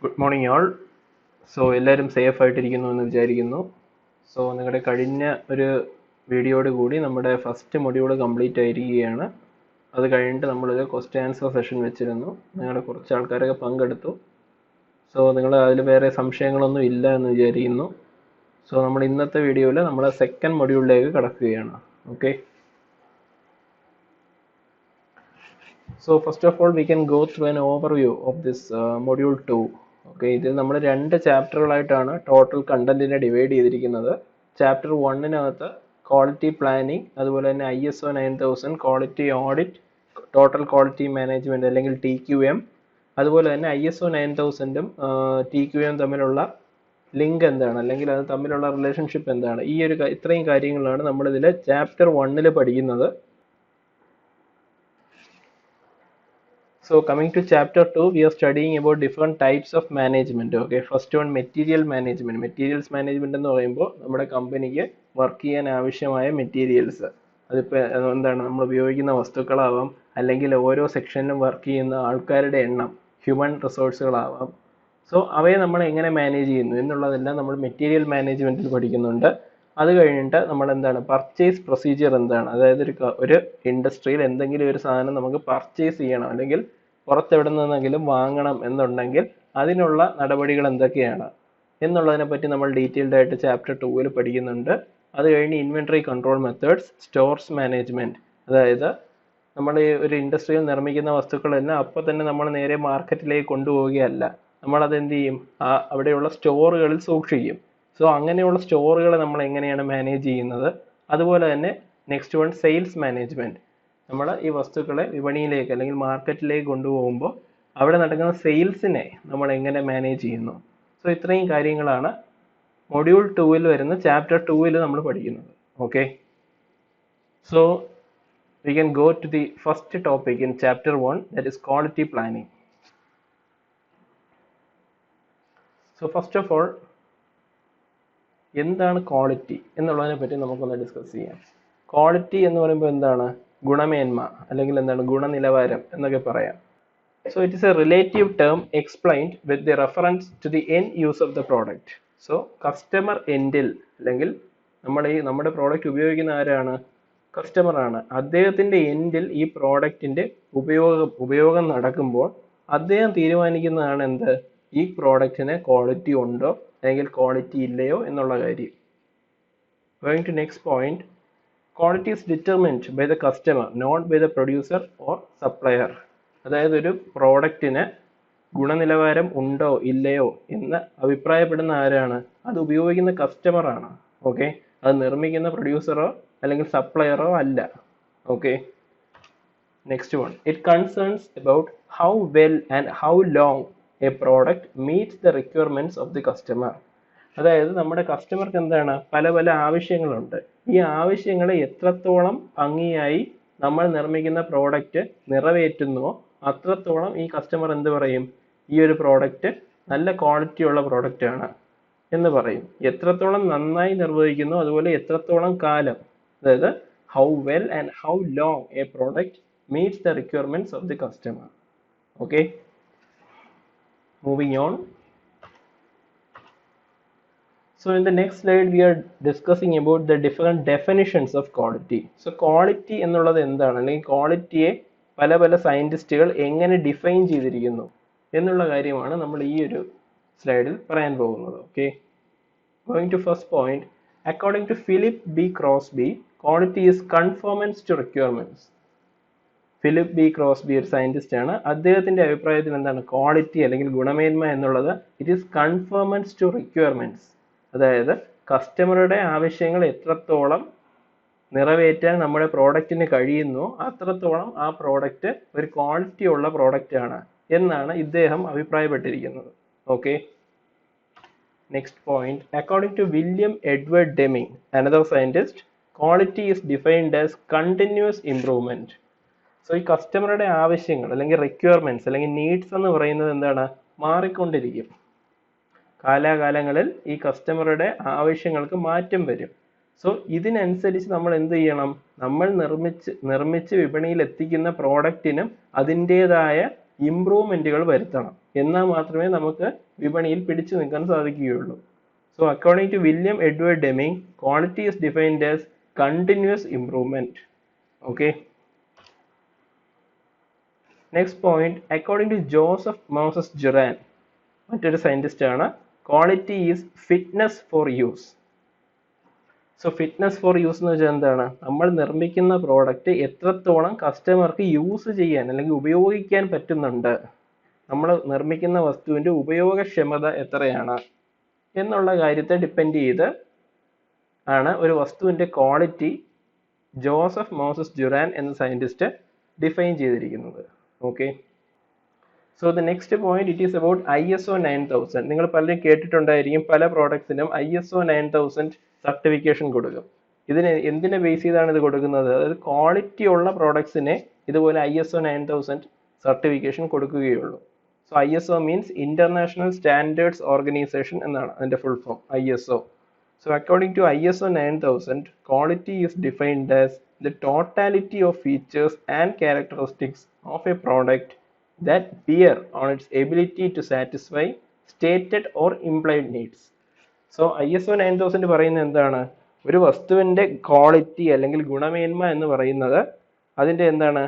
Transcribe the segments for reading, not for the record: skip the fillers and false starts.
Good morning ആൾ. So എല്ലാവരും safe ആയിട്ടിരിക്കുന്നു എന്ന് വിചാരിക്കുന്നു. സോ നിങ്ങളുടെ കഴിഞ്ഞ ഒരു വീഡിയോയോട് കൂടി നമ്മുടെ ഫസ്റ്റ് മൊഡ്യൂൾ കംപ്ലീറ്റ് ആയിരിക്കുകയാണ്. അത് കഴിഞ്ഞിട്ട് നമ്മളൊരു ക്വസ്റ്റ്യൻ ആൻസർ സെഷൻ വെച്ചിരുന്നു. നിങ്ങളുടെ കുറച്ച് ആൾക്കാരൊക്കെ പങ്കെടുത്തു. സോ നിങ്ങൾ അതിൽ വേറെ സംശയങ്ങളൊന്നും ഇല്ല എന്ന് വിചാരിക്കുന്നു. സോ നമ്മൾ ഇന്നത്തെ വീഡിയോയിൽ നമ്മുടെ സെക്കൻഡ് മൊഡ്യൂളിലേക്ക് കടക്കുകയാണ്. Okay. So first of all, we can go through an overview of this module 2. Okay, ഇതിൽ നമ്മൾ രണ്ട് ചാപ്റ്ററുകളായിട്ടാണ് ടോട്ടൽ കണ്ടന്റിനെ ഡിവൈഡ് ചെയ്തിരിക്കുന്നത്. ചാപ്റ്റർ 1-നകത്ത് ക്വാളിറ്റി പ്ലാനിങ്, അതുപോലെ തന്നെ ISO 9000 quality audit, total quality management അല്ലെങ്കിൽ TQM, അതുപോലെ തന്നെ ISO 9000-ഉം TQM തമ്മിലുള്ള ലിങ്ക് എന്താണ്, അല്ലെങ്കിൽ അത് തമ്മിലുള്ള റിലേഷൻഷിപ്പ് എന്താണ്, ഈ ഒരു ഇത്രയും കാര്യങ്ങളാണ് നമ്മളിതിൽ ചാപ്റ്റർ 1-ൽ പഠിക്കുന്നത്. So coming to chapter 2, we are studying about different types of management. Okay, first one material management. Materials management എന്ന് പറയുമ്പോൾ നമ്മുടെ കമ്പനിക്ക് വർക്ക് ചെയ്യാൻ ആവശ്യമായ മെറ്റീരിയൽസ്, അതിപ്പോൾ എന്താണ്, നമ്മൾ ഉപയോഗിക്കുന്ന വസ്തുക്കളാവാം, അല്ലെങ്കിൽ ഓരോ സെക്ഷനിലും വർക്ക് ചെയ്യുന്ന ആൾക്കാരുടെ എണ്ണം, ഹ്യൂമൻ റിസോഴ്സുകളാവാം. സോ അവയെ നമ്മൾ എങ്ങനെ മാനേജ് ചെയ്യുന്നു എന്നുള്ളതെല്ലാം നമ്മൾ മെറ്റീരിയൽ മാനേജ്മെന്റിൽ പഠിക്കുന്നുണ്ട്. അത് കഴിഞ്ഞിട്ട് നമ്മൾ എന്താണ്, പർച്ചേസ് പ്രൊസീജിയർ എന്താണ്, അതായത് ഒരു ഇൻഡസ്ട്രിയിൽ എന്തെങ്കിലും ഒരു സാധനം നമുക്ക് പർച്ചേസ് ചെയ്യണം, അല്ലെങ്കിൽ പുറത്തെവിടെ നിന്നെങ്കിലും വാങ്ങണം എന്നുണ്ടെങ്കിൽ അതിനുള്ള നടപടികൾ എന്തൊക്കെയാണ് എന്നുള്ളതിനെ പറ്റി നമ്മൾ ഡീറ്റെയിൽഡ് ആയിട്ട് ചാപ്റ്റർ 2-ൽ പഠിക്കുന്നുണ്ട്. അത് കഴിഞ്ഞ് inventory control methods, stores management, അതായത് നമ്മൾ ഈ ഒരു ഇൻഡസ്ട്രിയിൽ നിർമ്മിക്കുന്ന വസ്തുക്കളെല്ലാം അപ്പോൾ തന്നെ നമ്മൾ നേരെ മാർക്കറ്റിലേക്ക് കൊണ്ടുപോവുകയല്ല, നമ്മളത് എന്ത് ചെയ്യും, അവിടെയുള്ള സ്റ്റോറുകളിൽ സൂക്ഷിക്കും. സോ അങ്ങനെയുള്ള സ്റ്റോറുകളെ നമ്മൾ എങ്ങനെയാണ് മാനേജ് ചെയ്യുന്നത്. അതുപോലെ തന്നെ നെക്സ്റ്റ് വൺ സെയിൽസ് മാനേജ്മെന്റ്, നമ്മൾ ഈ വസ്തുക്കളെ വിപണിയിലേക്ക് അല്ലെങ്കിൽ മാർക്കറ്റിലേക്ക് കൊണ്ടുപോകുമ്പോൾ അവിടെ നടക്കുന്ന സെയിൽസിനെ നമ്മൾ എങ്ങനെ മാനേജ് ചെയ്യുന്നു. സോ ഇത്രയും കാര്യങ്ങളാണ് മൊഡ്യൂൾ 2-ൽ വരുന്ന ചാപ്റ്റർ 2-ൽ നമ്മൾ പഠിക്കുന്നത്. Okay. So we can go to the first topic in chapter 1, that is quality planning. So first of all, എന്താണ് ക്വാളിറ്റി എന്നുള്ളതിനെ പറ്റി നമുക്കൊന്ന് ഡിസ്കസ് ചെയ്യാം. ക്വാളിറ്റി എന്ന് പറയുമ്പോൾ എന്താണ്, ഗുണമേന്മ അല്ലെങ്കിൽ എന്താണ്, ഗുണനിലവാരം എന്നൊക്കെ പറയാം. So it is a relative term explained with the reference to the end use of the product. So customer എൻഡിൽ, അല്ലെങ്കിൽ നമ്മുടെ പ്രോഡക്റ്റ് ഉപയോഗിക്കുന്ന ആരാണ്, കസ്റ്റമർ ആണ്. അദ്ദേഹത്തിന്റെ എൻഡിൽ ഈ പ്രോഡക്റ്റിന്റെ ഉപയോഗം നടക്കുമ്പോൾ അദ്ദേഹം തീരുമാനിക്കുന്നതാണ് എന്ത്, ഈ പ്രോഡക്റ്റിന് ക്വാളിറ്റി ഉണ്ടോ അല്ലെങ്കിൽ ക്വാളിറ്റി ഇല്ലയോ എന്നുള്ള കാര്യം. Going to next point, quality is determined by the customer, not by the producer or supplier. അതായത് ഒരു പ്രോഡക്റ്റിന് ഗുണനിലവാരം ഉണ്ടോ ഇല്ലയോ എന്ന് അഭിപ്രായപ്പെടുന്ന ആരാണ്, അത് ഉപയോഗിക്കുന്ന കസ്റ്റമർ ആണ്. ഓക്കെ, അത് നിർമ്മിക്കുന്ന പ്രൊഡ്യൂസറോ അല്ലെങ്കിൽ സപ്ലയറോ അല്ല. Okay. Next one, it concerns about how well and how long A product meats the requirements of the customer. അതായത് നമ്മുടെ കസ്റ്റമർക്ക് എന്താണ്, പല പല ആവശ്യങ്ങളുണ്ട്. ഈ ആവശ്യങ്ങളെ എത്രത്തോളം ഭംഗിയായി നമ്മൾ നിർമ്മിക്കുന്ന പ്രോഡക്റ്റ് നിറവേറ്റുന്നുവോ അത്രത്തോളം ഈ കസ്റ്റമർ എന്ത് പറയും, ഈ ഒരു പ്രോഡക്റ്റ് നല്ല ക്വാളിറ്റി ഉള്ള പ്രോഡക്റ്റ് ആണ് എന്ന് പറയും. എത്രത്തോളം നന്നായി നിർവഹിക്കുന്നു, അതുപോലെ എത്രത്തോളം കാലം, അതായത് how well and how long A product meats the requirements of the customer. Okay, moving on. So in the next slide we are discussing about the different definitions of quality. So quality എന്നുള്ളത് എന്താണ്, അല്ലെങ്കിൽ ക്വാളിറ്റിയെ പല പല സയന്റിസ്റ്റുകൾ എങ്ങനെ define ചെയ്തിരിക്കുന്നു എന്നുള്ള കാര്യമാണ് നമ്മൾ ഈ ഒരു സ്ലൈഡിൽ പറയാൻ പോകുന്നത്. Okay. Going to first point, according to Philip B. Crosby, quality is conformance to requirements. Philip B Crosby ഒരു സയന്റിസ്റ്റ് ആണ്. അദ്ദേഹത്തിന്റെ അഭിപ്രായത്തിൽ എന്താണ് ക്വാളിറ്റി അല്ലെങ്കിൽ ഗുണമേന്മ എന്നുള്ളത്, ഇറ്റ് ഈസ് കൺഫോമൻസ് ടു റിക്വയർമെന്റ്സ്. അതായത് കസ്റ്റമറുടെ ആവശ്യങ്ങൾ എത്രത്തോളം നിറവേറ്റാൻ നമ്മുടെ പ്രോഡക്റ്റിന് കഴിയുന്നു അത്രത്തോളം ആ പ്രോഡക്റ്റ് ഒരു ക്വാളിറ്റി ഉള്ള പ്രോഡക്റ്റ് ആണ് എന്നാണ് ഇദ്ദേഹം അഭിപ്രായപ്പെട്ടിരിക്കുന്നത്. Okay. Next point, according to William Edward Deming, another scientist, quality is defined as continuous improvement. So ഈ കസ്റ്റമറുടെ ആവശ്യങ്ങൾ അല്ലെങ്കിൽ റിക്വയർമെന്റ്സ് അല്ലെങ്കിൽ നീഡ്സ് എന്ന് പറയുന്നത് എന്താണ്, മാറിക്കൊണ്ടിരിക്കും. കാലാകാലങ്ങളിൽ ഈ കസ്റ്റമറുടെ ആവശ്യങ്ങൾക്ക് മാറ്റം വരും. സോ ഇതിനനുസരിച്ച് നമ്മൾ എന്ത് ചെയ്യണം, നമ്മൾ നിർമ്മിച്ച് വിപണിയിൽ എത്തിക്കുന്ന പ്രോഡക്റ്റിനും അതിൻ്റെതായ ഇംപ്രൂവ്മെന്റുകൾ വരുത്തണം. എന്നാൽ മാത്രമേ നമുക്ക് വിപണിയിൽ പിടിച്ചു നിൽക്കാൻ സാധിക്കുകയുള്ളൂ. So according to William Edward Deming, quality is defined as continuous improvement. Okay. Next point, according to Joseph Moses Juran, മറ്റൊരു സയന്റിസ്റ്റ് ആണ്, quality is fitness for use. So fitness for use എന്ന് വെച്ചാൽ എന്താണ്? നമ്മൾ നിർമ്മിക്കുന്ന പ്രോഡക്റ്റ് എത്രത്തോളം കസ്റ്റമർക്ക് use ചെയ്യാൻ അല്ലെങ്കിൽ ഉപയോഗിക്കാൻ പറ്റുന്നുണ്ട്, നമ്മൾ നിർമ്മിക്കുന്ന വസ്തുവിൻ്റെ ഉപയോഗക്ഷമത എത്രയാണ് എന്നുള്ള കാര്യത്തെ ഡിപ്പെൻഡ് ചെയ്ത് ആണ് ഒരു വസ്തുവിൻ്റെ ക്വാളിറ്റി ജോസഫ് മോസസ് ജുറാൻ എന്ന സയന്റിസ്റ്റ് ഡിഫൈൻ ചെയ്തിരിക്കുന്നത്. Okay. So the next point, it is about ISO 9000. നിങ്ങൾ പലരും കേട്ടിട്ടുണ്ടായിരിക്കും, പല പ്രോഡക്ട്സിനും ISO 9000 സർട്ടിഫിക്കേഷൻ കൊടുക്കും. ഇതിന് എന്തിനെ ബേസ് ചെയ്താണ് ഇത് കൊടുക്കുന്നത്? അതായത് ക്വാളിറ്റി ഉള്ള പ്രോഡക്ട്സിനെ ഇതുപോലെ ISO 9000 സർട്ടിഫിക്കേഷൻ കൊടുക്കുകയുള്ളൂ. So ISO means international standards organisation എന്നാണ് അതിന്റെ full form, ISO. So according to ISO 9000, quality is defined as the totality of features and characteristics of a product that bear on its ability to satisfy stated or implied needs. So ISO 9000 പറയുന്നത് എന്താണ്? ഒരു വസ്തുവിൻ്റെ quality അല്ലെങ്കിൽ ഗുണമേന്മ എന്ന് പറയുന്നത് അതിൻ്റെ എന്താണ്?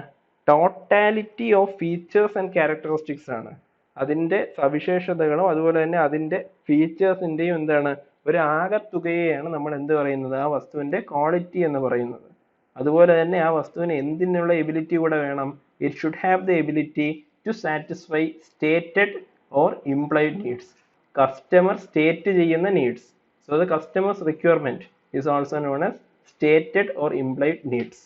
Totality of features and characteristics ആണ്. അതിൻ്റെ സവിശേഷതകളും അതുപോലെ തന്നെ അതിൻ്റെ ഫീച്ചേഴ്സിൻ്റെയും എന്താണ്? ഒരു ആകെത്തുകയെയാണ് നമ്മൾ എന്ത് പറയുന്നത്? ആ വസ്തുവിൻ്റെ ക്വാളിറ്റി എന്ന് പറയുന്നത്. അതുപോലെ തന്നെ ആ വസ്തുവിന് എന്തിനുള്ള എബിലിറ്റി കൂടെ വേണം? It should have the ability to satisfy stated or implied needs. Customer state ചെയ്യുന്ന needs. So the customer's requirement is also known as stated or implied needs.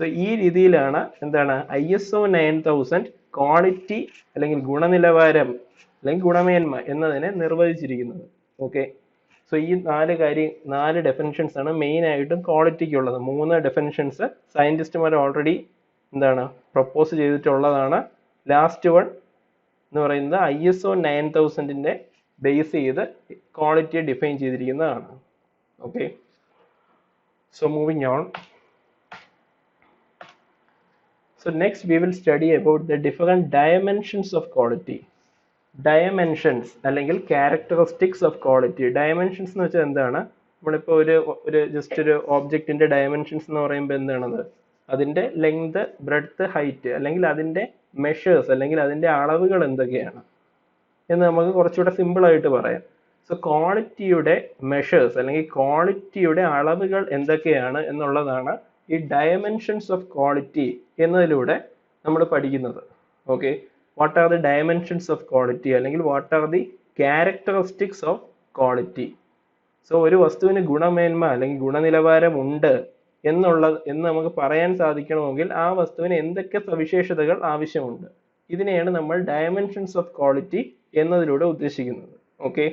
So ഈ രീതിയിലാണ് എന്താണ് ISO 9000 ക്വാളിറ്റി അല്ലെങ്കിൽ ഗുണനിലവാരം അല്ലെങ്കിൽ ഗുണമേന്മ എന്നതിനെ നിർവചിച്ചിരിക്കുന്നത്. ഓക്കെ. സോ ഈ നാല് ഡെഫിനിഷൻസ് ആണ് മെയിൻ ആയിട്ടും ക്വാളിറ്റിക്ക് ഉള്ളത്. 3 ഡെഫിനിഷൻസ് സയന്റിസ്റ്റുമാർ ഓൾറെഡി എന്താണ് പ്രപ്പോസ് ചെയ്തിട്ടുള്ളതാണ്. ലാസ്റ്റ് വൺ എന്ന് പറയുന്നത് ISO 9000 ബേസ് ചെയ്ത് ക്വാളിറ്റിയെ ഡിഫൈൻ ചെയ്തിരിക്കുന്നതാണ്. Okay. So moving on. So next we will study about the different dimensions of quality. Dimensions അല്ലെങ്കിൽ characteristics of quality. Dimensions എന്ന് വെച്ചാൽ എന്താണ്? നമ്മളിപ്പോൾ ഒരു ജസ്റ്റ് ഒരു ഒബ്ജക്റ്റിന്റെ ഡയമെൻഷൻസ് എന്ന് പറയുമ്പോൾ എന്താണത്? അതിന്റെ ലെങ്ത്, ബ്രെഡ്ത്ത്, ഹൈറ്റ് അല്ലെങ്കിൽ അതിന്റെ മെഷേഴ്സ് അല്ലെങ്കിൽ അതിന്റെ അളവുകൾ എന്തൊക്കെയാണ് എന്ന് നമുക്ക് കുറച്ചുകൂടെ സിമ്പിൾ ആയിട്ട് പറയാം. സോ ക്വാളിറ്റിയുടെ മെഷേഴ്സ് അല്ലെങ്കിൽ ക്വാളിറ്റിയുടെ അളവുകൾ എന്തൊക്കെയാണ് എന്നുള്ളതാണ് ഈ ഡയമെൻഷൻസ് ഓഫ് ക്വാളിറ്റി എന്നതിലൂടെ നമ്മൾ പഠിക്കുന്നത്. Okay. What are the dimensions of quality അല്ലെങ്കിൽ what are the characteristics of quality. So ഒരു വസ്തുവിന് ഗുണമേന്മ അല്ലെങ്കിൽ ഗുണനിലവാരം ഉണ്ട് എന്ന് നമുക്ക് പറയാൻ സാധിക്കണമെങ്കിൽ ആ വസ്തുവിന് എന്തൊക്കെ സവിശേഷതകൾ ആവശ്യമുണ്ട്, ഇതിനെയാണ് നമ്മൾ ഡയമെൻഷൻസ് ഓഫ് ക്വാളിറ്റി എന്നതിലൂടെ ഉദ്ദേശിക്കുന്നത്. Okay.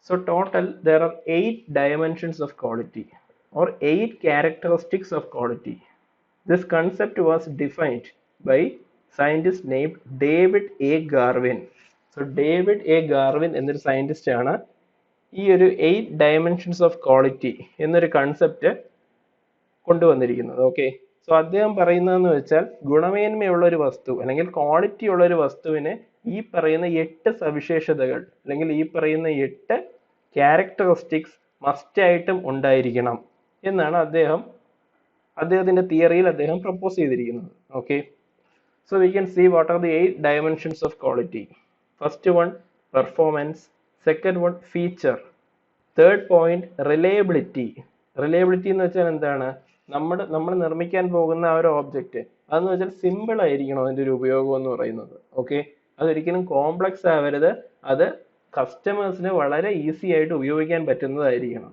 So total there are 8 dimensions of quality or 8 characteristics of quality. This concept was defined by scientist named David A. Garvin. So David A. Garvin എന്നൊരു സയന്റിസ്റ്റ് ആണ് ഈ ഒരു 8 dimensions of quality എന്നൊരു concept കൊണ്ടുവന്നിരിക്കുന്നത്. Okay. So അദ്ദേഹം പറയുന്നതെന്ന് വെച്ചാൽ ഗുണമേന്മയുള്ള ഒരു വസ്തു അല്ലെങ്കിൽ ക്വാളിറ്റി ഉള്ള ഒരു വസ്തുവിന് ഈ പറയുന്ന 8 സവിശേഷതകൾ അല്ലെങ്കിൽ ഈ പറയുന്ന 8 ക്യാരക്ടറിസ്റ്റിക്സ് മസ്റ്റ് ആയിട്ടും ഉണ്ടായിരിക്കണം എന്നാണ് അദ്ദേഹത്തിന്റെ തിയറിയിൽ അദ്ദേഹം പ്രപ്പോസ് ചെയ്തിരിക്കുന്നത്. Okay. So we can see what are the 8 dimensions of quality. First one performance, second one feature, third point reliability. Reliability എന്ന് വെച്ചാൽ എന്താണ്? നമ്മൾ നിർമ്മിക്കാൻ പോകുന്ന ആ ഒരു ഓബ്ജക്റ്റ് അതെന്ന് വെച്ചാൽ സിമ്പിൾ ആയിരിക്കണം അതിൻ്റെ ഒരു ഉപയോഗം എന്ന് പറയുന്നത്. ഓക്കെ. അതൊരിക്കലും കോംപ്ലക്സ് ആവരുത്, അത് കസ്റ്റമേഴ്സിന് വളരെ ഈസി ആയിട്ട് ഉപയോഗിക്കാൻ പറ്റുന്നതായിരിക്കണം.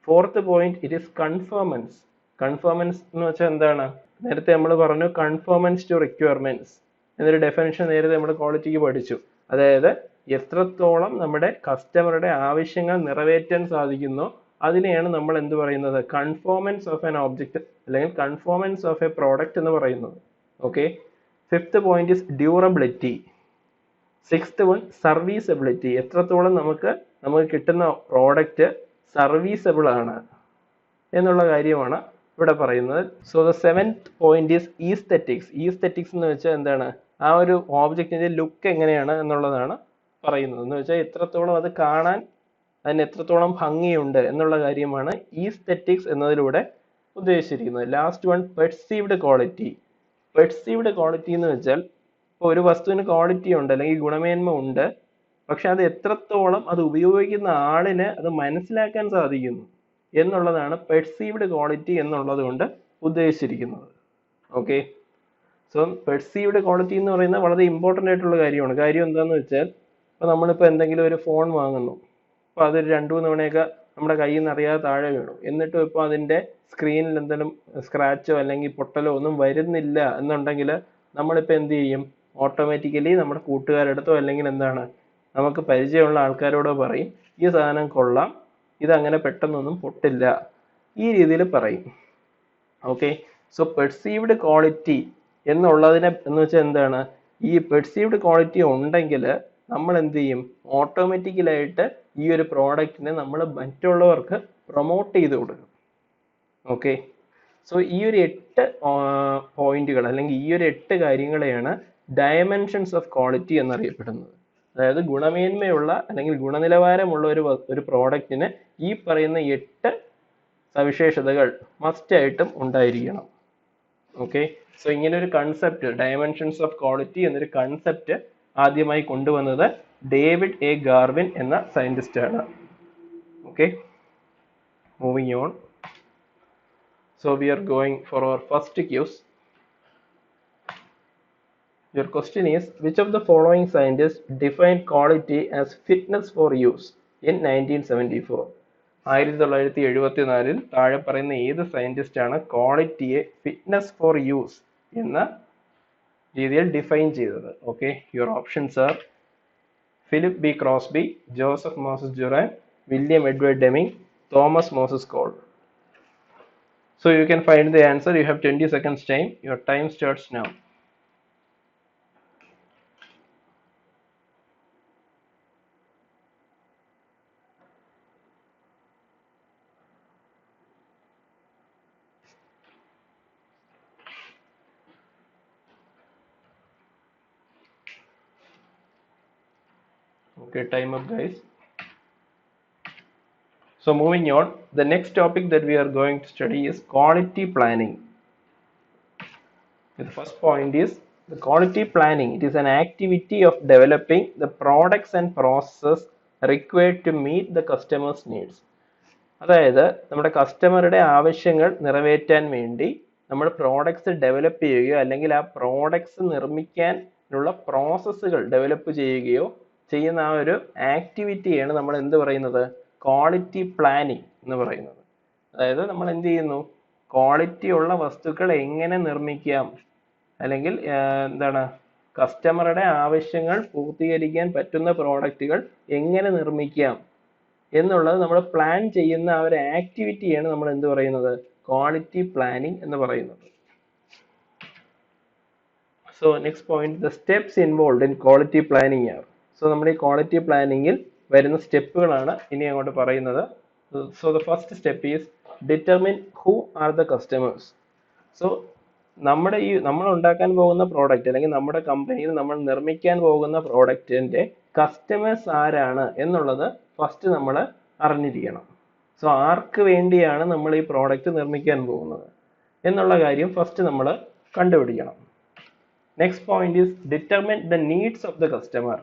Fourth point, it is conformance. Conformance എന്ന് വെച്ചാൽ എന്താണ്? നേരത്തെ നമ്മൾ പറഞ്ഞു കൺഫോമൻസ് ടു റിക്വയർമെന്റ്സ് എന്നൊരു ഡെഫിനിഷൻ നേരത്തെ നമ്മൾ ക്വാളിറ്റിക്ക് പഠിച്ചു. അതായത് എത്രത്തോളം നമ്മുടെ കസ്റ്റമറുടെ ആവശ്യങ്ങൾ നിറവേറ്റാൻ സാധിക്കുന്നോ അതിനെയാണ് നമ്മൾ എന്ത് പറയുന്നത്? കൺഫോമൻസ് ഓഫ് ആൻ ഓബ്ജക്റ്റ് അല്ലെങ്കിൽ കൺഫോമൻസ് ഓഫ് എ പ്രോഡക്റ്റ് എന്ന് പറയുന്നത്. Okay. Fifth point is durability. Sixth one serviceability. എത്രത്തോളം നമുക്ക് കിട്ടുന്ന പ്രോഡക്റ്റ് സർവീസബിൾ ആണ് എന്നുള്ള കാര്യമാണ് ഇവിടെ പറയുന്നത്. So the seventh point is aesthetics. Aesthetics എന്ന് വെച്ചാൽ എന്താണ്, ആ ഒരു ഓബ്ജക്റ്റിന്റെ ലുക്ക് എങ്ങനെയാണ് എന്നുള്ളതാണ് പറയുന്നത്. എന്ന് വെച്ചാൽ എത്രത്തോളം അത് കാണാൻ അതിന് എത്രത്തോളം ഭംഗിയുണ്ട് എന്നുള്ള കാര്യമാണ് ഈസ്തെറ്റിക്സ് എന്നതിലൂടെ ഉദ്ദേശിച്ചിരിക്കുന്നത്. Last one, perceived quality. Perceived quality എന്ന് വെച്ചാൽ ഇപ്പോൾ ഒരു വസ്തുവിന് ക്വാളിറ്റി ഉണ്ട് അല്ലെങ്കിൽ ഗുണമേന്മ ഉണ്ട്, പക്ഷെ അത് എത്രത്തോളം അത് ഉപയോഗിക്കുന്ന ആളിന് അത് മനസ്സിലാക്കാൻ സാധിക്കുന്നു എന്നുള്ളതാണ് പെർസീവ്ഡ് ക്വാളിറ്റി എന്നുള്ളത് കൊണ്ട് ഉദ്ദേശിച്ചിരിക്കുന്നത്. ഓക്കെ, സോ പെർസീവ്ഡ് ക്വാളിറ്റി എന്ന് പറയുന്നത് വളരെ ഇമ്പോർട്ടൻ്റ് ആയിട്ടുള്ള കാര്യമാണ്. കാര്യം എന്താണെന്ന് വെച്ചാൽ ഇപ്പോൾ നമ്മളിപ്പോൾ എന്തെങ്കിലും ഒരു ഫോൺ വാങ്ങുന്നു, അപ്പോൾ അതൊരു 2-3 തവണയൊക്കെ നമ്മുടെ കയ്യിൽ നിന്ന് അറിയാതെ താഴെ വീണു, എന്നിട്ടും ഇപ്പോൾ അതിൻ്റെ സ്ക്രീനിൽ എന്തെങ്കിലും സ്ക്രാച്ചോ അല്ലെങ്കിൽ പൊട്ടലോ ഒന്നും വരുന്നില്ല എന്നുണ്ടെങ്കിൽ നമ്മളിപ്പോൾ എന്ത് ചെയ്യും? ഓട്ടോമാറ്റിക്കലി നമ്മുടെ കൂട്ടുകാരടുത്തോ അല്ലെങ്കിൽ എന്താണ് നമുക്ക് പരിചയമുള്ള ആൾക്കാരോടോ പറയും, ഈ സാധനം കൊള്ളാം, ഇതങ്ങനെ പെട്ടെന്നൊന്നും പൊട്ടില്ല, ഈ രീതിയിൽ പറയും. ഓക്കെ, സോ പെർസീവ്ഡ് ക്വാളിറ്റി എന്നുള്ളതിനെ എന്ന് വെച്ചാൽ എന്താണ്, ഈ പെർസീവ്ഡ് ക്വാളിറ്റി ഉണ്ടെങ്കിൽ നമ്മൾ എന്ത് ചെയ്യും? ഓട്ടോമാറ്റിക്കലായിട്ട് ഈ ഒരു പ്രോഡക്റ്റിനെ നമ്മൾ മറ്റുള്ളവർക്ക് പ്രൊമോട്ട് ചെയ്ത് കൊടുക്കും. ഓക്കെ, സോ ഈ ഒരു 8 പോയിന്റുകൾ അല്ലെങ്കിൽ ഈ ഒരു 8 കാര്യങ്ങളെയാണ് ഡയമെൻഷൻസ് ഓഫ് ക്വാളിറ്റി എന്നറിയപ്പെടുന്നത്. അതായത് ഗുണമേന്മയുള്ള അല്ലെങ്കിൽ ഗുണനിലവാരമുള്ള ഒരു പ്രോഡക്റ്റിന് ഈ പറയുന്ന 8 സവിശേഷതകൾ മസ്റ്റ് ആയിട്ടും ഉണ്ടായിരിക്കണം. ഓക്കെ, സോ ഇങ്ങനെ ഒരു കൺസെപ്റ്റ്, ഡയമെൻഷൻസ് ഓഫ് ക്വാളിറ്റി എന്നൊരു കൺസെപ്റ്റ് ആദ്യമായി കൊണ്ടുവന്നത് ഡേവിഡ് എ ഗാർവിൻ എന്ന സയന്റിസ്റ്റ് ആണ്. Okay, moving on. So we are going for our first quiz. Your question is, which of the following scientists defined quality as fitness for use in 1974? 1974 താഴെ പറയുന്ന ഏത് scientist ആണ് ക്വാളിറ്റിയെ fitness for use എന്ന രീതിയിൽ define ചെയ്തത്? Okay, your options are Philip B Crosby, Joseph Moses Juran, William Edward Deming, Thomas Moses Cole. So you can find the answer. You have 20 seconds time. Your time starts now. Okay, time up guys. So moving on, the next topic that we are going to study is quality planning. The first point is the quality planning. It is an activity of developing the products and processes required to meet the customer's needs. അതായത് നമ്മുടെ കസ്റ്റമറുടെ ആവശ്യങ്ങൾ നിറവേറ്റാൻ വേണ്ടി നമ്മൾ products develop ചെയ്യുകയോ അല്ലെങ്കിൽ ആ products നിർമ്മിക്കാനുള്ള പ്രോസസ്സുകൾ ഡെവലപ്പ് ചെയ്യുകയോ ചെയ്യുന്ന ആ ഒരു ആക്ടിവിറ്റിയാണ് നമ്മൾ എന്ത് പറയുന്നത്? ക്വാളിറ്റി പ്ലാനിങ് എന്ന് പറയുന്നത്. അതായത് നമ്മൾ എന്ത് ചെയ്യുന്നു? ക്വാളിറ്റി ഉള്ള വസ്തുക്കൾ എങ്ങനെ നിർമ്മിക്കാം അല്ലെങ്കിൽ എന്താണ് കസ്റ്റമറുടെ ആവശ്യങ്ങൾ പൂർത്തീകരിക്കാൻ പറ്റുന്ന പ്രോഡക്റ്റുകൾ എങ്ങനെ നിർമ്മിക്കാം എന്നുള്ളത് നമ്മൾ പ്ലാൻ ചെയ്യുന്ന ആ ഒരു ആക്ടിവിറ്റിയാണ് നമ്മൾ എന്ത് പറയുന്നത്? ക്വാളിറ്റി പ്ലാനിങ് എന്ന് പറയുന്നത്. So next point, the steps involve in quality planning are. So നമ്മുടെ ഈ ക്വാളിറ്റി പ്ലാനിങ്ങിൽ വരുന്ന സ്റ്റെപ്പുകളാണ് ഇനി അങ്ങോട്ട് പറയുന്നത്. So the first step is determine who are the customers. So നമ്മൾ ഉണ്ടാക്കാൻ പോകുന്ന പ്രോഡക്റ്റ് അല്ലെങ്കിൽ നമ്മുടെ കമ്പനിയിൽ നമ്മൾ നിർമ്മിക്കാൻ പോകുന്ന പ്രോഡക്റ്റിന്റെ കസ്റ്റമേഴ്സ് ആരാണ് എന്നുള്ളത് ഫസ്റ്റ് നമ്മൾ അറിഞ്ഞിരിക്കണം. സോ ആർക്ക് വേണ്ടിയാണ് നമ്മൾ ഈ പ്രോഡക്റ്റ് നിർമ്മിക്കാൻ പോകുന്നത് എന്നുള്ള കാര്യം ഫസ്റ്റ് നമ്മൾ കണ്ടുപിടിക്കണം. Next point is determine the needs of the customer.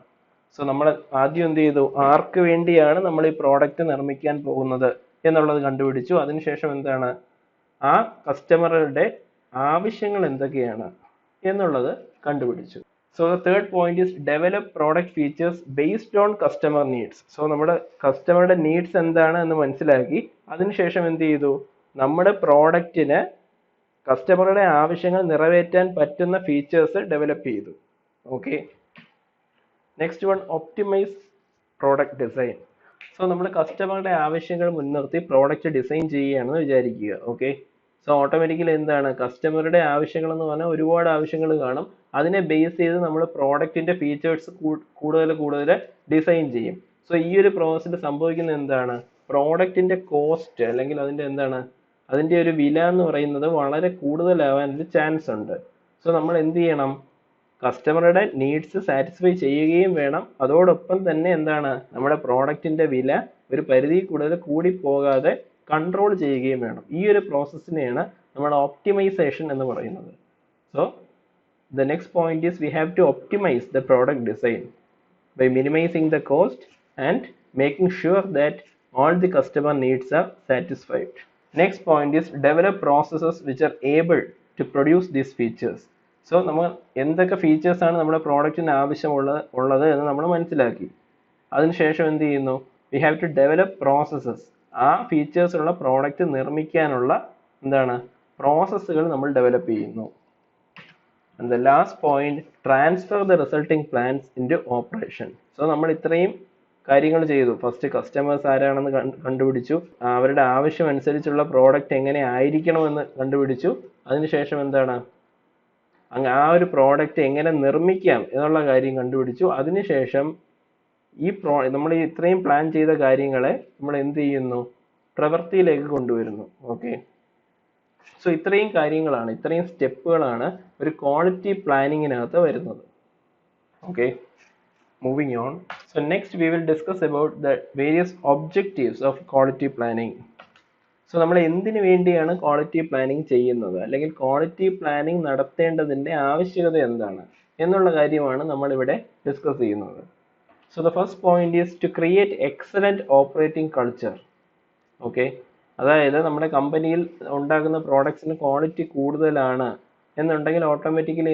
So നമ്മൾ ആദ്യം എന്ത് ചെയ്തു? ആർക്ക് വേണ്ടിയാണ് നമ്മൾ ഈ പ്രോഡക്റ്റ് നിർമ്മിക്കാൻ പോകുന്നത് എന്നുള്ളത് കണ്ടുപിടിച്ചു. അതിനുശേഷം എന്താണ്? ആ കസ്റ്റമറുടെ ആവശ്യങ്ങൾ എന്തൊക്കെയാണ് എന്നുള്ളത് കണ്ടുപിടിച്ചു. So the third point is develop product features based on customer needs. So നമ്മുടെ കസ്റ്റമറുടെ നീഡ്സ് എന്താണ് എന്ന് മനസ്സിലാക്കി അതിനുശേഷം എന്ത് ചെയ്തു? നമ്മുടെ പ്രോഡക്റ്റിന് കസ്റ്റമറുടെ ആവശ്യങ്ങൾ നിറവേറ്റാൻ പറ്റുന്ന ഫീച്ചേഴ്സ് ഡെവലപ്പ് ചെയ്തു. Okay, next one, optimise product design. So നമ്മൾ കസ്റ്റമറുടെ ആവശ്യങ്ങൾ മുൻനിർത്തി പ്രോഡക്റ്റ് ഡിസൈൻ ചെയ്യുകയാണെന്ന് വിചാരിക്കുക. ഓക്കെ, സോ ഓട്ടോമാറ്റിക്കലി എന്താണ്? കസ്റ്റമറുടെ ആവശ്യങ്ങൾ എന്ന് പറഞ്ഞാൽ ഒരുപാട് ആവശ്യങ്ങൾ കാണും. അതിനെ ബേസ് ചെയ്ത് നമ്മൾ പ്രോഡക്റ്റിന്റെ ഫീച്ചേഴ്സ് കൂടുതൽ ഡിസൈൻ ചെയ്യും. സോ ഈ ഒരു പ്രോസസ്സിൽ സംഭവിക്കുന്നത് എന്താണ്? പ്രോഡക്റ്റിന്റെ കോസ്റ്റ് അല്ലെങ്കിൽ അതിന്റെ എന്താണ് അതിൻ്റെ ഒരു വില എന്ന് പറയുന്നത് വളരെ കൂടുതലാവാനൊരു ചാൻസ് ഉണ്ട്. സോ നമ്മൾ എന്ത് ചെയ്യണം, കസ്റ്റമറുടെ നീഡ്സ് സാറ്റിസ്ഫൈ ചെയ്യുകയും വേണം, അതോടൊപ്പം തന്നെ എന്താണ് നമ്മുടെ പ്രോഡക്റ്റിൻ്റെ വില ഒരു പരിധി കൂടുതൽ കൂടിപ്പോകാതെ കൺട്രോൾ ചെയ്യുകയും വേണം. ഈ ഒരു പ്രോസസ്സിനെയാണ് നമ്മൾ ഓപ്റ്റിമൈസേഷൻ എന്ന് പറയുന്നത്. So the next point is we have to optimize the product design by minimizing the cost and making sure that all the customer needs are satisfied. Next point is develop processes which are able to produce these features. So നമ്മൾ എന്തൊക്കെ features ആണ് നമ്മുടെ പ്രോഡക്റ്റിന് ആവശ്യമുള്ളത് എന്ന് നമ്മൾ മനസ്സിലാക്കി. അതിനുശേഷം എന്ത് ചെയ്യുന്നു, we have to develop processes. ആ ഫീച്ചേഴ്സ് ഉള്ള പ്രോഡക്റ്റ് നിർമ്മിക്കാനുള്ള എന്താണ് പ്രോസസ്സുകൾ നമ്മൾ ഡെവലപ്പ് ചെയ്യുന്നു. And the last point, transfer the resulting plans into operation. So നമ്മൾ ഇത്രയും കാര്യങ്ങൾ ചെയ്തു. ഫസ്റ്റ് കസ്റ്റമേഴ്സ് ആരാണെന്ന് കണ്ടുപിടിച്ചു, അവരുടെ ആവശ്യം അനുസരിച്ചുള്ള പ്രോഡക്റ്റ് എങ്ങനെ ആയിരിക്കണമെന്ന് കണ്ടുപിടിച്ചു. അതിനുശേഷം എന്താണ് ആ ഒരു പ്രോഡക്റ്റ് എങ്ങനെ നിർമ്മിക്കാം എന്നുള്ള കാര്യം കണ്ടുപിടിച്ചു. അതിനുശേഷം നമ്മൾ ഇത്രയും പ്ലാൻ ചെയ്ത കാര്യങ്ങളെ നമ്മൾ എന്ത് ചെയ്യുന്നു, പ്രവൃത്തിയിലേക്ക് കൊണ്ടുവരുന്നു. ഓക്കെ, സോ ഇത്രയും കാര്യങ്ങളാണ്, ഇത്രയും സ്റ്റെപ്പുകളാണ് ഒരു ക്വാളിറ്റി പ്ലാനിങ്ങിനകത്ത് വരുന്നത്. Okay, moving on. So next we will discuss about the various objectives of quality planning. So നമ്മൾ എന്തിനു വേണ്ടിയാണ് ക്വാളിറ്റി പ്ലാനിങ് ചെയ്യുന്നത്, അല്ലെങ്കിൽ ക്വാളിറ്റി പ്ലാനിങ് നടത്തേണ്ടതിൻ്റെ ആവശ്യകത എന്താണ് എന്നുള്ള കാര്യമാണ് നമ്മളിവിടെ ഡിസ്കസ് ചെയ്യുന്നത്. So the first point is to create excellent operating culture. Okay, അതായത് നമ്മുടെ കമ്പനിയിൽ ഉണ്ടാകുന്ന പ്രോഡക്ട്സിന് ക്വാളിറ്റി കൂടുതലാണ് എന്നുണ്ടെങ്കിൽ ഓട്ടോമാറ്റിക്കലി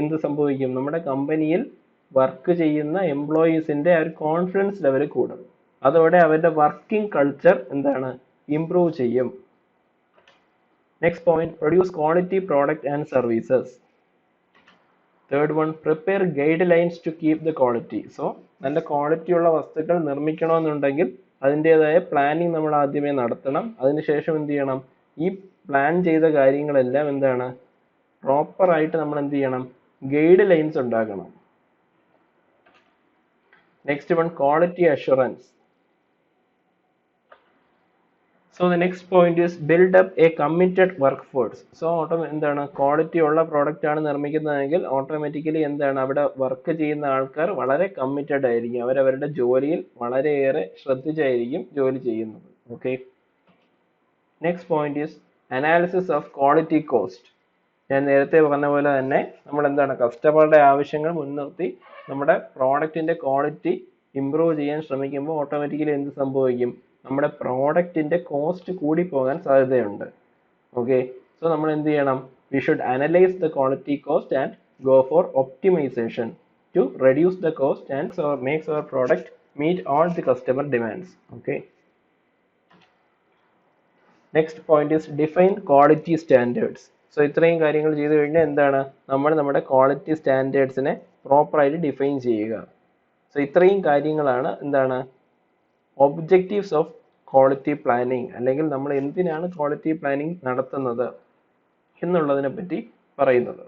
എന്ത് സംഭവിക്കും, നമ്മുടെ കമ്പനിയിൽ വർക്ക് ചെയ്യുന്ന എംപ്ലോയീസിൻ്റെ ഒരു കോൺഫിഡൻസ് ലെവൽ കൂടും. അതോടെ അവരുടെ വർക്കിംഗ് കൾച്ചർ എന്താണ് ഇംപ്രൂവ് ചെയ്യും. Next point, produce quality product and services. Third one, prepare guidelines to keep the quality. So നല്ല ക്വാളിറ്റിയുള്ള വസ്തുക്കൾ നിർമ്മിക്കണമെന്നുണ്ടെങ്കിൽ അതിൻ്റെതായ പ്ലാനിങ് നമ്മൾ ആദ്യമേ നടത്തണം. അതിനുശേഷം എന്ത് ചെയ്യണം, ഈ പ്ലാൻ ചെയ്ത കാര്യങ്ങളെല്ലാം എന്താണ് പ്രോപ്പറായിട്ട് നമ്മൾ എന്ത് ചെയ്യണം, ഗൈഡ് ലൈൻസ് ഉണ്ടാക്കണം. Next one, quality assurance. So the next point is build up A committed work force. So എന്താണ് ക്വാളിറ്റി ഉള്ള പ്രോഡക്റ്റ് ആണ് നിർമ്മിക്കുന്നതെങ്കിൽ ഓട്ടോമാറ്റിക്കലി എന്താണ് അവിടെ വർക്ക് ചെയ്യുന്ന ആൾക്കാർ വളരെ കമ്മിറ്റഡ് ആയിരിക്കും, അവരവരുടെ ജോലിയിൽ വളരെയേറെ ശ്രദ്ധിച്ചായിരിക്കും ജോലി ചെയ്യുന്നത്. Okay, next point is analysis of quality cost. ഞാൻ നേരത്തെ പറഞ്ഞ പോലെ തന്നെ നമ്മൾ എന്താണ് കസ്റ്റമറുടെ ആവശ്യങ്ങൾ മുൻനിർത്തി നമ്മുടെ പ്രോഡക്റ്റിന്റെ ക്വാളിറ്റി ഇംപ്രൂവ് ചെയ്യാൻ ശ്രമിക്കുമ്പോൾ ഓട്ടോമാറ്റിക്കലി എന്ത് സംഭവിക്കും, നമ്മുടെ പ്രോഡക്റ്റിന്റെ കോസ്റ്റ് കൂടി പോകാൻ സാധ്യതയുണ്ട്. ഓക്കെ, സോ നമ്മൾ എന്ത് ചെയ്യണം, we should analyse the quality cost and go for optimisation to reduce the cost and makes our product meet all the customer demands. Okay, next point is define quality standards. So ഇത്രയും കാര്യങ്ങൾ ചെയ്തു കഴിഞ്ഞാൽ എന്താണ് നമ്മൾ നമ്മുടെ quality സ്റ്റാൻഡേർഡ്സിനെ പ്രോപ്പറായിട്ട് define ചെയ്യുക. So ഇത്രയും കാര്യങ്ങളാണ് എന്താണ് ഒബ്ജക്റ്റീവ്സ് ഓഫ് ക്വാളിറ്റി പ്ലാനിങ്, അല്ലെങ്കിൽ നമ്മൾ എന്തിനാണ് ക്വാളിറ്റി പ്ലാനിങ് നടത്തുന്നത് എന്നുള്ളതിനെ പറ്റി പറയുന്നത്.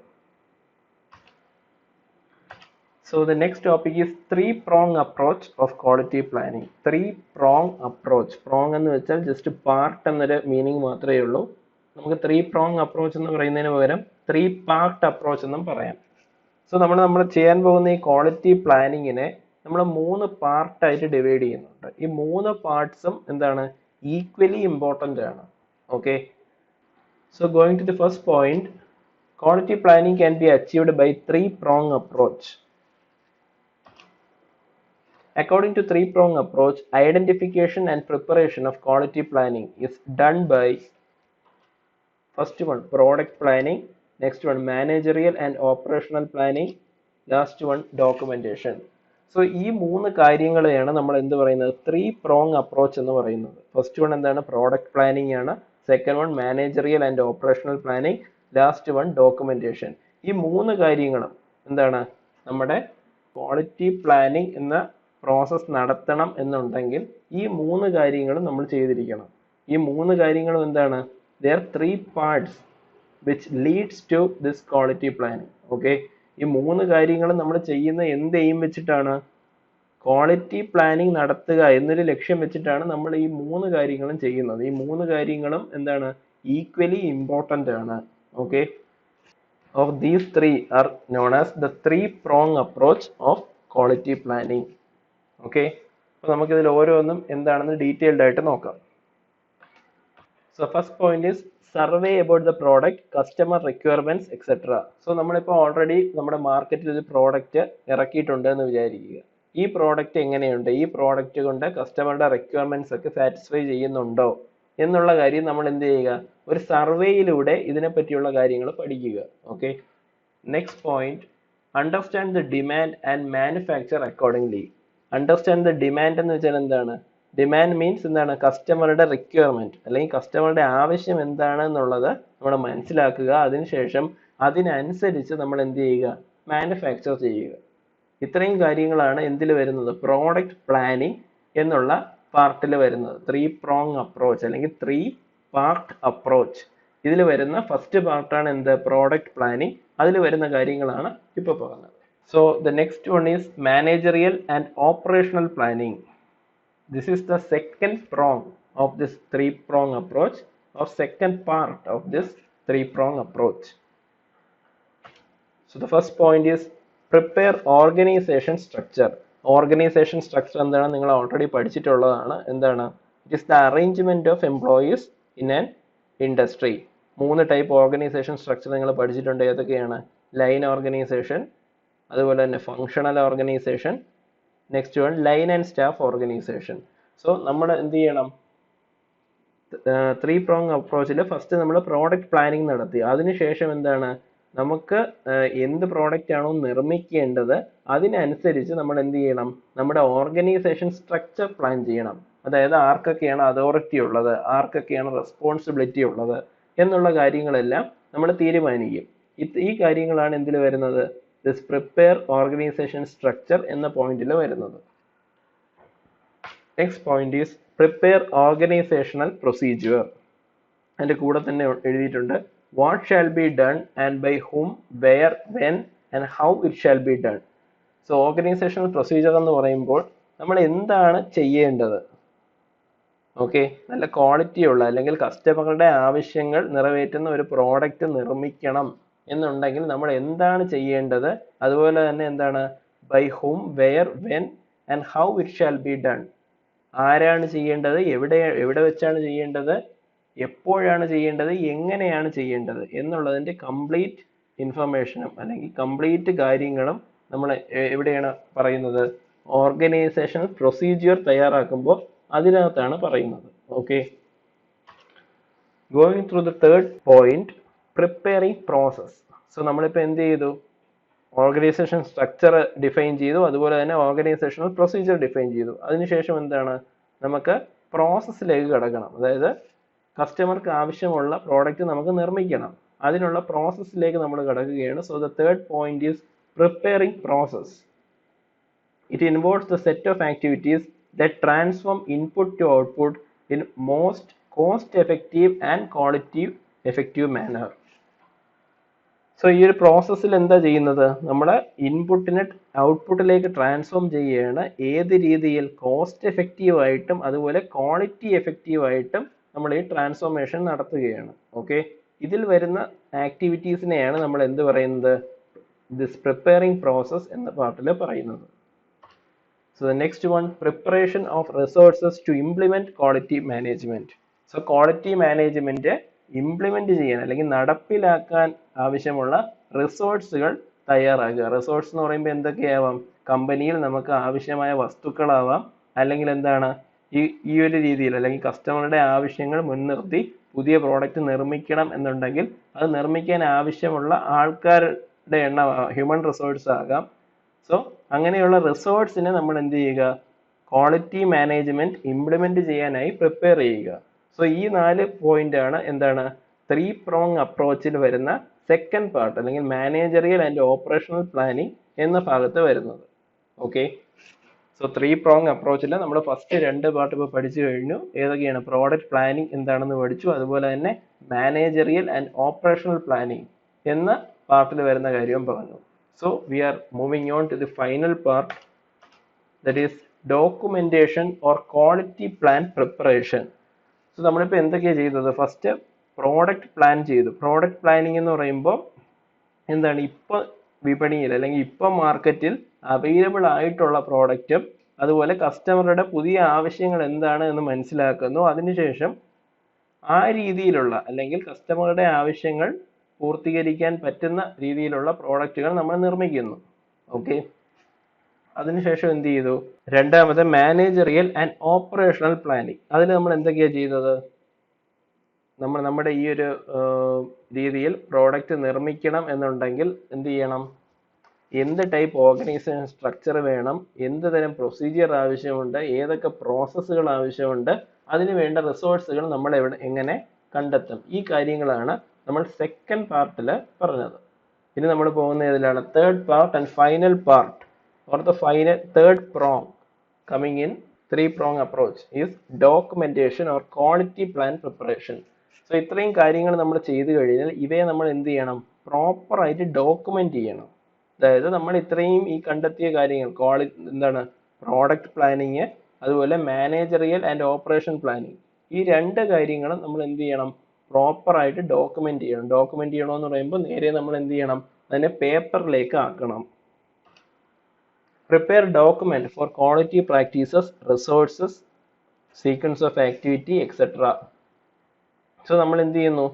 So the next topic is 3-prong approach of quality planning. 3-prong approach. Prong എന്ന് വെച്ചാൽ ജസ്റ്റ് പാർട്ട് എന്നൊരു മീനിങ് മാത്രമേ ഉള്ളൂ. നമുക്ക് 3-prong അപ്രോച്ച് എന്ന് പറയുന്നതിന് പകരം 3-part അപ്രോച്ച് എന്നും പറയാം. സോ നമ്മൾ ചെയ്യാൻ പോകുന്ന ഈ ക്വാളിറ്റി പ്ലാനിങ്ങിനെ നമ്മൾ 3 പാർട്ടായിട്ട് ഡിവൈഡ് ചെയ്യുന്നുണ്ട്. ഈ 3 പാർട്സും എന്താണ് ഈക്വലി ഇമ്പോർട്ടൻ്റ് ആണ്. Okay, so going to the first point, quality planning can be achieved by 3-prong approach. According to 3-prong approach, identification and preparation of quality planning is done by first one product planning, next one managerial and operational planning, last one documentation. So ഈ 3 കാര്യങ്ങളെയാണ് നമ്മൾ എന്ത് പറയുന്നത് 3-prong approach എന്ന് പറയുന്നത്. First one എന്താണ് product planning ആണ്, second one managerial and operational planning, last one documentation. ഈ 3 കാര്യങ്ങളും എന്താണ് നമ്മുടെ ക്വാളിറ്റി പ്ലാനിങ് എന്ന പ്രോസസ്സ് നടത്തണം എന്നുണ്ടെങ്കിൽ ഈ 3 കാര്യങ്ങളും നമ്മൾ ചെയ്തിരിക്കണം. ഈ 3 കാര്യങ്ങളും എന്താണ്, there are 3 parts which leads to this quality planning. Okay, ഈ 3 കാര്യങ്ങളും നമ്മൾ ചെയ്യുന്ന എന്ത് എയിം വെച്ചിട്ടാണ്, ക്വാളിറ്റി പ്ലാനിങ് നടത്തുക എന്നൊരു ലക്ഷ്യം വെച്ചിട്ടാണ് നമ്മൾ ഈ 3 കാര്യങ്ങളും ചെയ്യുന്നത്. ഈ 3 കാര്യങ്ങളും എന്താണ്, ഈക്വലി ഇമ്പോർട്ടൻ്റ് ആണ്. Okay, of these three are known as the three-prong approach of quality planning. Okay, അപ്പോൾ നമുക്കിതിൽ ഓരോന്നും എന്താണെന്ന് ഡീറ്റെയിൽഡ് ആയിട്ട് നോക്കാം. So first point is survey about the product, customer requirements, etc. So നമ്മളിപ്പോൾ ഓൾറെഡി നമ്മുടെ മാർക്കറ്റിൽ ഒരു പ്രോഡക്റ്റ് ഇറക്കിയിട്ടുണ്ട് എന്ന് വിചാരിക്കുക. ഈ പ്രോഡക്റ്റ് എങ്ങനെയുണ്ട്, ഈ പ്രോഡക്റ്റ് കൊണ്ട് കസ്റ്റമറുടെ റിക്വയർമെന്റ്സ് ഒക്കെ സാറ്റിസ്ഫൈ ചെയ്യുന്നുണ്ടോ എന്നുള്ള കാര്യം നമ്മൾ എന്ത് ചെയ്യുക, ഒരു സർവേയിലൂടെ ഇതിനെ പറ്റിയുള്ള കാര്യങ്ങൾ പഠിക്കുക. Okay, next point, understand the demand and manufacture accordingly. Understand the demand എന്ന് വെച്ചാൽ എന്താണ്? ഡിമാൻഡ് മീൻസ് എന്താണ്? കസ്റ്റമറുടെ റിക്വയർമെന്റ് അല്ലെങ്കിൽ കസ്റ്റമറുടെ ആവശ്യം എന്താണ് എന്നുള്ളത് നമ്മൾ മനസ്സിലാക്കുക. അതിനുശേഷം അതിനനുസരിച്ച് നമ്മൾ എന്ത് ചെയ്യുക, മാനുഫാക്ചർ ചെയ്യുക. ഇത്രയും കാര്യങ്ങളാണ് എന്തിൽ വരുന്നത്, പ്രോഡക്റ്റ് പ്ലാനിങ് എന്നുള്ള പാർട്ടിൽ വരുന്നത്. 3-prong അപ്രോച്ച് അല്ലെങ്കിൽ 3-part അപ്രോച്ച്. ഇതിൽ വരുന്ന ഫസ്റ്റ് പാർട്ടാണ് എന്ത്, പ്രോഡക്റ്റ് പ്ലാനിങ്. അതിൽ വരുന്ന കാര്യങ്ങളാണ് ഇപ്പോൾ പറഞ്ഞത്. So the next one is managerial and operational planning. This is the second prong of this 3-prong approach, or second part of this 3-prong approach. So the first point is prepare organization structure. Organization structure എന്താണ്, നിങ്ങൾ already പഠിച്ചിട്ടുള്ളതാണ്. എന്താണ്? It is the arrangement of employees in an industry. 3 type organisation structure നിങ്ങൾ പഠിച്ചിട്ടുണ്ട്. ഏതൊക്കെയാണ്? Line organisation, അതുപോലെ തന്നെ functional organisation, next one line and staff organisation. So നമ്മൾ എന്ത് ചെയ്യണം, 3-prong അപ്രോച്ചിൽ ഫസ്റ്റ് നമ്മൾ പ്രോഡക്റ്റ് പ്ലാനിങ് നടത്തി. അതിനുശേഷം എന്താണ്, നമുക്ക് എന്ത് പ്രോഡക്റ്റ് ആണോ നിർമ്മിക്കേണ്ടത് അതിനനുസരിച്ച് നമ്മൾ എന്ത് ചെയ്യണം, നമ്മുടെ ഓർഗനൈസേഷൻ സ്ട്രക്ചർ പ്ലാൻ ചെയ്യണം. അതായത് ആർക്കൊക്കെയാണ് അതോറിറ്റി ഉള്ളത്, ആർക്കൊക്കെയാണ് റെസ്പോൺസിബിലിറ്റി ഉള്ളത് എന്നുള്ള കാര്യങ്ങളെല്ലാം നമ്മൾ തീരുമാനിക്കും. ഈ കാര്യങ്ങളാണ് എന്തിൽ വരുന്നത്, this prepare organization structure എന്ന പോയിന്റിൽ വരുന്നത്. Next point is prepare organizational procedure. അതിൻ്റെ കൂടെ തന്നെ എഴുതിയിട്ടുണ്ട് what shall be done and by whom, where, when and how it shall be done. So organizational procedure എന്ന് പറയുമ്പോൾ നമ്മൾ എന്താണ് ചെയ്യേണ്ടത്. ഓക്കെ, നല്ല ക്വാളിറ്റി ഉള്ള അല്ലെങ്കിൽ കസ്റ്റമറുടെ ആവശ്യങ്ങൾ നിറവേറ്റുന്ന ഒരു പ്രോഡക്റ്റ് നിർമ്മിക്കണം എന്നുണ്ടെങ്കിൽ നമ്മൾ എന്താണ് ചെയ്യേണ്ടത്, അതുപോലെ തന്നെ എന്താണ് by whom, where, when and how it shall be done. ആരാണ് ചെയ്യേണ്ടത്, എവിടെ വെച്ചാണ് ചെയ്യേണ്ടത്, എപ്പോഴാണ് ചെയ്യേണ്ടത്, എങ്ങനെയാണ് ചെയ്യേണ്ടത് എന്നുള്ളതിൻ്റെ കംപ്ലീറ്റ് ഇൻഫർമേഷനും അല്ലെങ്കിൽ കംപ്ലീറ്റ് കാര്യങ്ങളും നമ്മൾ എവിടെയാണ് പറയുന്നത്, ഓർഗനൈസേഷണൽ പ്രൊസീജിയർ തയ്യാറാക്കുമ്പോൾ അതിനകത്താണ് പറയുന്നത്. Okay, going through the third point, preparing process. So നമ്മളിപ്പോൾ എന്ത് ചെയ്തു, ഓർഗനൈസേഷൻ സ്ട്രക്ചർ ഡിഫൈൻ ചെയ്തു, അതുപോലെ തന്നെ ഓർഗനൈസേഷണൽ പ്രൊസീജിയർ ഡിഫൈൻ ചെയ്തു. അതിനുശേഷം എന്താണ്, നമുക്ക് പ്രോസസ്സിലേക്ക് കടക്കണം. അതായത് കസ്റ്റമർക്ക് ആവശ്യമുള്ള പ്രോഡക്റ്റ് നമുക്ക് നിർമ്മിക്കണം, അതിനുള്ള പ്രോസസ്സിലേക്ക് നമ്മൾ കടക്കുകയാണ്. So the third point is preparing process. It involves the set of activities that transform input to output in most cost effective and quality effective manner. So ഈ ഒരു പ്രോസസ്സിൽ എന്താ ചെയ്യുന്നത്, നമ്മൾ ഇൻപുട്ടിനെ ഔട്ട്പുട്ടിലേക്ക് ട്രാൻസ്ഫോം ചെയ്യുകയാണ്. ഏത് രീതിയിൽ, കോസ്റ്റ് എഫക്റ്റീവ് ആയിട്ടും അതുപോലെ ക്വാളിറ്റി എഫക്റ്റീവ് ആയിട്ടും നമ്മൾ ഈ ട്രാൻസ്ഫോർമേഷൻ നടത്തുകയാണ്. ഓക്കെ, ഇതിൽ വരുന്ന ആക്ടിവിറ്റീസിനെയാണ് നമ്മൾ എന്ത് പറയുന്നത്, ദിസ് പ്രിപ്പയറിംഗ് പ്രോസസ് എന്ന പാർട്ടിൽ പറയുന്നത്. So the next one, preparation of resources to implement quality management. So quality management implement ചെയ്യാൻ അല്ലെങ്കിൽ നടപ്പിലാക്കാൻ ആവശ്യമുള്ള റിസോഴ്സുകൾ തയ്യാറാക്കുക. റിസോഴ്സ് എന്ന് പറയുമ്പോൾ എന്തൊക്കെയാവാം, കമ്പനിയിൽ നമുക്ക് ആവശ്യമായ വസ്തുക്കളാവാം, അല്ലെങ്കിൽ എന്താണ് ഈ ഒരു രീതിയിൽ അല്ലെങ്കിൽ കസ്റ്റമറുടെ ആവശ്യങ്ങൾ മുൻനിർത്തി പുതിയ പ്രോഡക്റ്റ് നിർമ്മിക്കണം എന്നുണ്ടെങ്കിൽ അത് നിർമ്മിക്കാൻ ആവശ്യമുള്ള ആൾക്കാരുടെ എണ്ണം, ഹ്യൂമൻ റിസോഴ്സ് ആകാം. സോ അങ്ങനെയുള്ള റിസോഴ്സിനെ നമ്മൾ എന്ത് ചെയ്യുക, ക്വാളിറ്റി മാനേജ്മെന്റ് ഇംപ്ലിമെന്റ് ചെയ്യാനായി പ്രിപ്പയർ ചെയ്യുക. സോ ഈ 4 പോയിന്റ് ആണ് എന്താണ് 3-prong അപ്രോച്ചിൽ വരുന്ന സെക്കൻഡ് പാർട്ട് അല്ലെങ്കിൽ മാനേജറിയൽ ആൻഡ് ഓപ്പറേഷണൽ പ്ലാനിങ് എന്ന ഭാഗത്ത് വരുന്നത്. ഓക്കെ, സോ 3-prong അപ്രോച്ചിൽ നമ്മൾ ഫസ്റ്റ് 2 പാർട്ട് ഇപ്പോൾ പഠിച്ചു കഴിഞ്ഞു. ഏതൊക്കെയാണ്, പ്രോഡക്റ്റ് പ്ലാനിങ് എന്താണെന്ന് പഠിച്ചു, അതുപോലെ തന്നെ മാനേജറിയൽ ആൻഡ് ഓപ്പറേഷണൽ പ്ലാനിങ് എന്ന പാർട്ടിൽ വരുന്ന കാര്യവും പറഞ്ഞു. So we are moving on to the final part, that is documentation or quality plan preparation. So നമ്മളിപ്പോൾ എന്തൊക്കെയാണ് ചെയ്തത്? ഫസ്റ്റ് പ്രോഡക്റ്റ് പ്ലാൻ ചെയ്തു. പ്രോഡക്റ്റ് പ്ലാനിങ് എന്ന് പറയുമ്പോൾ എന്താണ്, ഇപ്പം വിപണിയിൽ അല്ലെങ്കിൽ ഇപ്പം മാർക്കറ്റിൽ അവൈലബിൾ ആയിട്ടുള്ള പ്രോഡക്റ്റും അതുപോലെ കസ്റ്റമറുടെ പുതിയ ആവശ്യങ്ങൾ എന്താണ് എന്ന് മനസ്സിലാക്കുന്നു. അതിനുശേഷം ആ രീതിയിലുള്ള അല്ലെങ്കിൽ കസ്റ്റമറുടെ ആവശ്യങ്ങൾ പൂർത്തീകരിക്കാൻ പറ്റുന്ന രീതിയിലുള്ള പ്രോഡക്റ്റുകൾ നമ്മൾ നിർമ്മിക്കുന്നു. ഓക്കെ, അതിനുശേഷം എന്ത് ചെയ്തു? രണ്ടാമത് മാനേജറിയൽ ആൻഡ് ഓപ്പറേഷണൽ പ്ലാനിങ്. അതിൽ നമ്മൾ എന്തൊക്കെയാണ് ചെയ്തത്? നമ്മുടെ ഈ ഒരു രീതിയിൽ പ്രോഡക്റ്റ് നിർമ്മിക്കണം എന്നുണ്ടെങ്കിൽ എന്ത് ചെയ്യണം? എന്ത് ടൈപ്പ് ഓർഗനൈസേഷൻ സ്ട്രക്ചർ വേണം, എന്ത് തരം പ്രൊസീജിയർ ആവശ്യമുണ്ട്, ഏതൊക്കെ പ്രോസസ്സുകൾ ആവശ്യമുണ്ട്, അതിന് വേണ്ട റിസോഴ്സുകൾ നമ്മൾ എങ്ങനെ കണ്ടെത്തും, ഈ കാര്യങ്ങളാണ് നമ്മൾ സെക്കൻഡ് പാർട്ടിൽ പറഞ്ഞത്. ഇനി നമ്മൾ പോകുന്ന ഇതിലാണ് third part and final part or the final third prong coming in three prong approach is documentation or quality plan preparation. So ഇത്രയും കാര്യങ്ങൾ നമ്മൾ ചെയ്തു കഴിഞ്ഞാൽ ഇവയെ നമ്മൾ എന്ത് ചെയ്യണം? പ്രോപ്പർ ആയിട്ട് ഡോക്യുമെന്റ് ചെയ്യണം. അതായത് നമ്മൾ ഇത്രയും ഈ കണ്ടെത്തിയ കാര്യങ്ങൾ എന്താണ്, പ്രോഡക്റ്റ് പ്ലാനിങ് അതുപോലെ മാനേജറിയൽ ആൻഡ് ഓപ്പറേഷൻ പ്ലാനിങ്, ഈ രണ്ട് കാര്യങ്ങളും നമ്മൾ എന്ത് ചെയ്യണം? പ്രോപ്പർ ആയിട്ട് ഡോക്യുമെന്റ് ചെയ്യണം. ഡോക്യുമെന്റ് ചെയ്യണമെന്ന് പറയുമ്പോൾ നേരെ നമ്മൾ എന്ത് ചെയ്യണം? അതിനെ പേപ്പറിലേക്ക് ആക്കണം. Prepare document for quality practices, resources, sequence of activity, etc. So നമ്മൾ എന്ത് ചെയ്യുന്നു?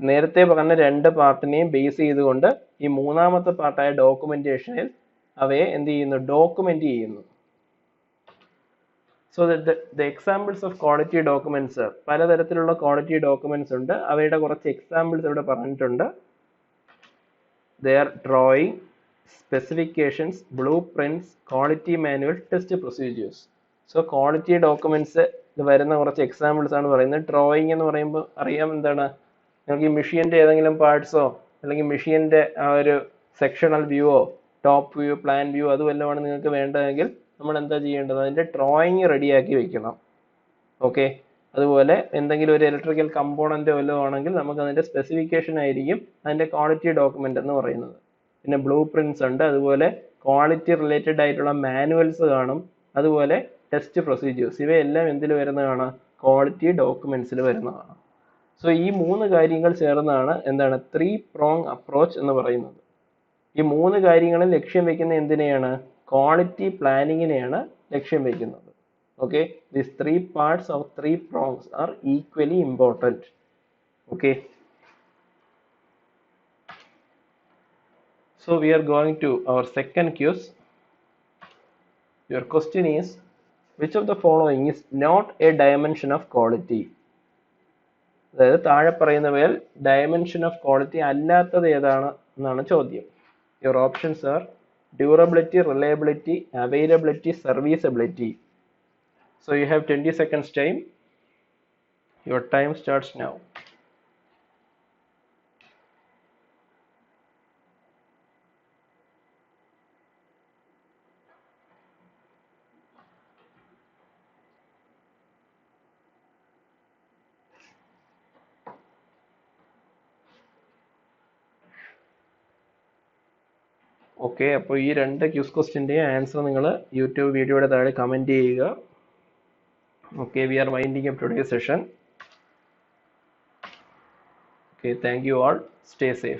നേരത്തെ പറഞ്ഞ രണ്ട് പാർട്ടിനെയും ബേസ് ചെയ്തുകൊണ്ട് ഈ മൂന്നാമത്തെ പാർട്ടായ ഡോക്യുമെന്റേഷനിൽ അവയെ എന്ത് ചെയ്യുന്നു? ഡോക്യുമെന്റ് ചെയ്യുന്നു. So the examples of quality documents, പലതരത്തിലുള്ള ക്വാളിറ്റി ഡോക്യുമെന്റ്സ് ഉണ്ട്. അവയുടെ കുറച്ച് എക്സാമ്പിൾസ് ഇവിടെ പറഞ്ഞിട്ടുണ്ട്. They are drawing, specifications, blueprints, quality manual, test procedures. So quality documents ഇത് വരുന്ന കുറച്ച് എക്സാമ്പിൾസ് ആണ് പറയുന്നത്. ഡ്രോയിങ് എന്ന് പറയുമ്പോൾ അറിയാം എന്താണ്, നിങ്ങൾക്ക് ഈ മെഷീൻ്റെ ഏതെങ്കിലും പാർട്സോ അല്ലെങ്കിൽ മെഷീൻ്റെ ആ ഒരു സെക്ഷണൽ വ്യൂവോ ടോപ്പ് വ്യൂ പ്ലാൻ വ്യൂ അത് വല്ലതുമാണ് നിങ്ങൾക്ക് വേണ്ടതെങ്കിൽ നമ്മൾ എന്താ ചെയ്യേണ്ടത്? അതിൻ്റെ ഡ്രോയിങ് റെഡിയാക്കി വെക്കണം. ഓക്കെ, അതുപോലെ എന്തെങ്കിലും ഒരു ഇലക്ട്രിക്കൽ കമ്പോണൻ്റ് വല്ലതും ആണെങ്കിൽ നമുക്ക് അതിൻ്റെ സ്പെസിഫിക്കേഷൻ ആയിരിക്കും അതിൻ്റെ ക്വാളിറ്റി ഡോക്യുമെൻ്റ് എന്ന് പറയുന്നത്. പിന്നെ ബ്ലൂ പ്രിൻറ്റ്സ് ഉണ്ട്, അതുപോലെ ക്വാളിറ്റി റിലേറ്റഡ് ആയിട്ടുള്ള മാനുവൽസ് കാണും, അതുപോലെ ടെസ്റ്റ് പ്രൊസീജിയേഴ്സ്. ഇവയെല്ലാം എന്തിൽ വരുന്നതാണ്? ക്വാളിറ്റി ഡോക്യുമെന്റ്സിൽ വരുന്നതാണ്. സോ ഈ മൂന്ന് കാര്യങ്ങൾ ചേർന്നാണ് എന്താണ് ത്രീ പ്രോങ് അപ്രോച്ച് എന്ന് പറയുന്നത്. ഈ മൂന്ന് കാര്യങ്ങളും ലക്ഷ്യം വെക്കുന്ന എന്തിനെയാണ്? ക്വാളിറ്റി പ്ലാനിങ്ങിനെയാണ് ലക്ഷ്യം വെക്കുന്നത്. Okay, these three parts of three prongs are equally important. Okay, so we are going to our second quiz. Your question is, which of the following is not a dimension of quality? അതായത് താഴെ പറയുന്നവയിൽ dimension of quality അല്ലാത്തത് ഏതാണ് എന്നാണ് ചോദ്യം. Your options R durability, reliability, availability, serviceability. So you have 20 seconds time. Your time starts now. Okay, അപ്പോൾ ഈ രണ്ട് ക്യൂസ് ക്വസ്റ്റിൻ്റെയും ആൻസർ നിങ്ങൾ യൂട്യൂബ് വീഡിയോയുടെ താഴെ കമൻറ്റ് ചെയ്യുക. Okay, we are winding up today session. Okay, thank you all. Stay safe.